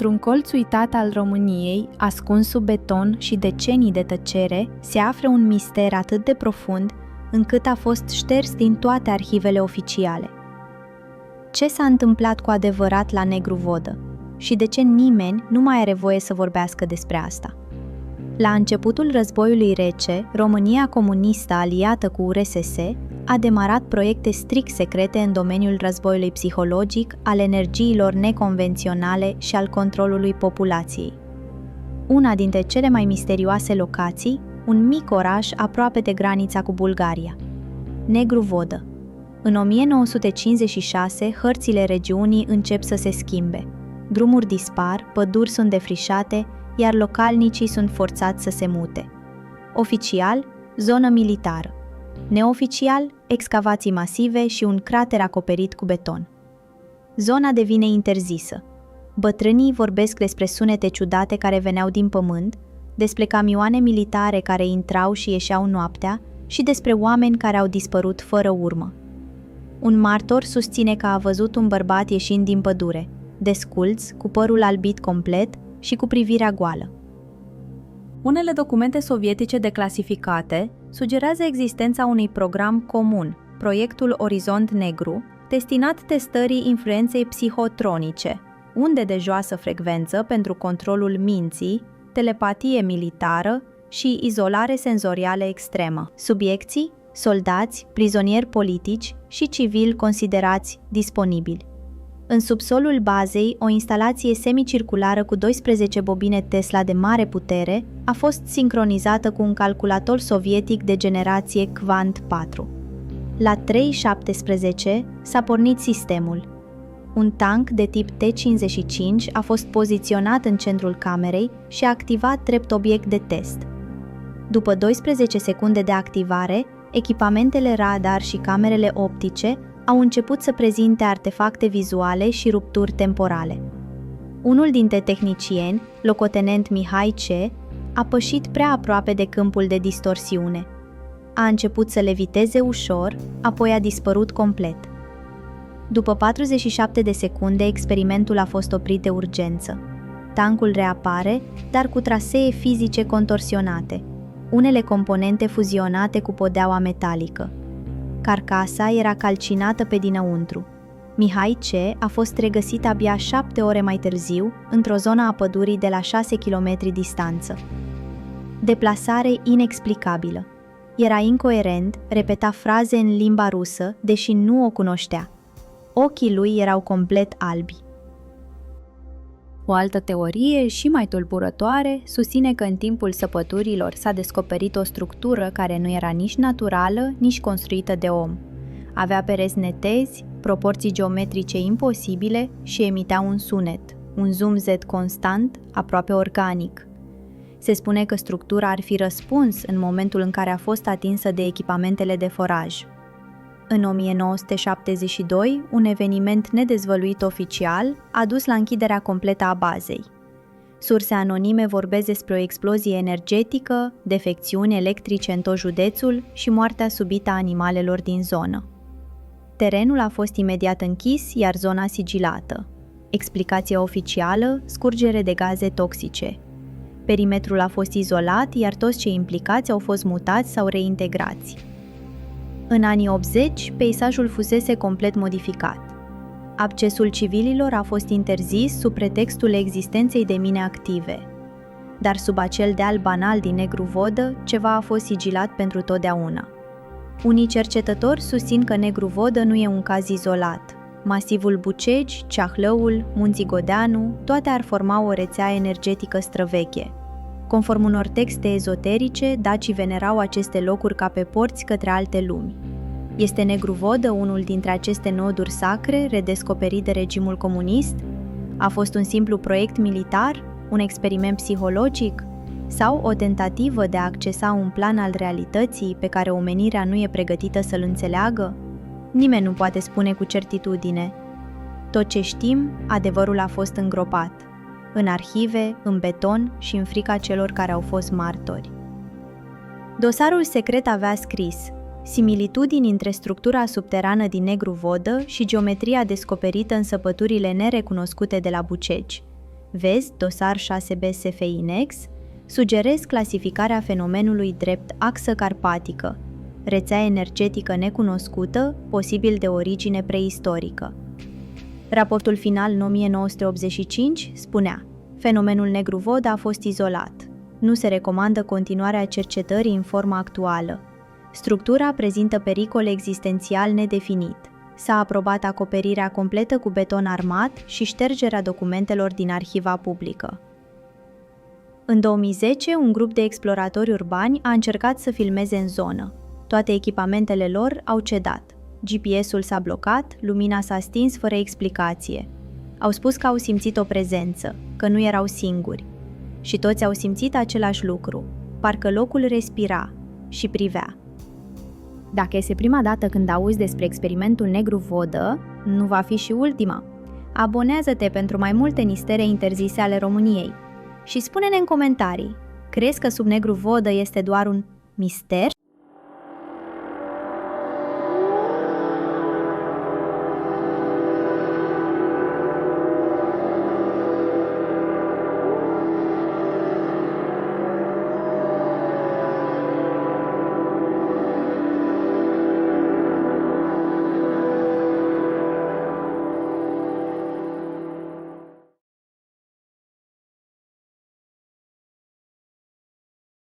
Într-un colț uitat al României, ascuns sub beton și decenii de tăcere, se află un mister atât de profund încât a fost șters din toate arhivele oficiale. Ce s-a întâmplat cu adevărat la Negru Vodă? Și de ce nimeni nu mai are voie să vorbească despre asta? La începutul războiului rece, România comunistă aliată cu URSS a demarat proiecte strict secrete în domeniul războiului psihologic, al energiilor neconvenționale și al controlului populației. Una dintre cele mai misterioase locații, un mic oraș aproape de granița cu Bulgaria. Negru Vodă. În 1956, hărțile regiunii încep să se schimbe. Drumuri dispar, păduri sunt defrișate, iar localnicii sunt forțați să se mute. Oficial, zonă militară. Neoficial, excavații masive și un crater acoperit cu beton. Zona devine interzisă. Bătrânii vorbesc despre sunete ciudate care veneau din pământ, despre camioane militare care intrau și ieșeau noaptea și despre oameni care au dispărut fără urmă. Un martor susține că a văzut un bărbat ieșind din pădure, desculț, cu părul albit complet și cu privirea goală. Unele documente sovietice declasificate sugerează existența unui program comun, proiectul Orizont Negru, destinat testării influenței psihotronice, unde de joasă frecvență pentru controlul minții, telepatie militară și izolare senzorială extremă. Subiecții, soldați, prizonieri politici și civili considerați disponibili. În subsolul bazei, o instalație semicirculară cu 12 bobine Tesla de mare putere a fost sincronizată cu un calculator sovietic de generație Quant 4. La 3:17 s-a pornit sistemul. Un tank de tip T-55 a fost poziționat în centrul camerei și a activat drept obiect de test. După 12 secunde de activare, echipamentele radar și camerele optice au început să prezinte artefacte vizuale și rupturi temporale. Unul dintre tehnicieni, locotenent Mihai C., a pășit prea aproape de câmpul de distorsiune. A început să leviteze ușor, apoi a dispărut complet. După 47 de secunde, experimentul a fost oprit de urgență. Tancul reapare, dar cu trasee fizice contorsionate, unele componente fuzionate cu podeaua metalică. Carcasa era calcinată pe dinăuntru. Mihai C. a fost regăsit abia 7 ore mai târziu, într-o zonă a pădurii de la 6 km distanță. Deplasare inexplicabilă. Era incoerent, repeta fraze în limba rusă, deși nu o cunoștea. Ochii lui erau complet albi. O altă teorie, și mai tulburătoare, susține că în timpul săpăturilor s-a descoperit o structură care nu era nici naturală, nici construită de om. Avea pereți netezi, proporții geometrice imposibile și emitea un sunet, un zoom Z constant, aproape organic. Se spune că structura ar fi răspuns în momentul în care a fost atinsă de echipamentele de foraj. În 1972, un eveniment nedezvăluit oficial a dus la închiderea completă a bazei. Surse anonime vorbesc despre o explozie energetică, defecțiuni electrice în tot județul și moartea subită a animalelor din zonă. Terenul a fost imediat închis, iar zona sigilată. Explicația oficială: scurgere de gaze toxice. Perimetrul a fost izolat, iar toți cei implicați au fost mutați sau reintegrați. În anii 80, peisajul fusese complet modificat. Accesul civililor a fost interzis sub pretextul existenței de mine active. Dar sub acel deal banal din Negru Vodă, ceva a fost sigilat pentru totdeauna. Unii cercetători susțin că Negru Vodă nu e un caz izolat. Masivul Bucegi, Ceahlăul, Munții Godeanu, toate ar forma o rețea energetică străveche. Conform unor texte ezoterice, dacii venerau aceste locuri ca pe porți către alte lumi. Este Negru Vodă unul dintre aceste noduri sacre redescoperit de regimul comunist? A fost un simplu proiect militar, un experiment psihologic sau o tentativă de a accesa un plan al realității pe care omenirea nu e pregătită să-l înțeleagă? Nimeni nu poate spune cu certitudine. Tot ce știm, adevărul a fost îngropat, în arhive, în beton și în frica celor care au fost martori. Dosarul secret avea scris: similitudini între structura subterană din Negru Vodă și geometria descoperită în săpăturile nerecunoscute de la Bucegi. vezi dosar 6B SFINEX, sugerez clasificarea fenomenului drept axă carpatică, rețea energetică necunoscută, posibil de origine preistorică. Raportul final în 1985 spunea: fenomenul negru vodă a fost izolat. Nu se recomandă continuarea cercetării în forma actuală. Structura prezintă pericol existențial nedefinit. S-a aprobat acoperirea completă cu beton armat și ștergerea documentelor din arhiva publică. În 2010, un grup de exploratori urbani a încercat să filmeze în zonă. Toate echipamentele lor au cedat. GPS-ul s-a blocat, lumina s-a stins fără explicație. Au spus că au simțit o prezență, că nu erau singuri. Și toți au simțit același lucru. Parcă locul respira și privea. Dacă este prima dată când auzi despre experimentul negru vodă, nu va fi și ultima. Abonează-te pentru mai multe mistere interzise ale României. Și spune-ne în comentarii, crezi că sub negru vodă este doar un mister?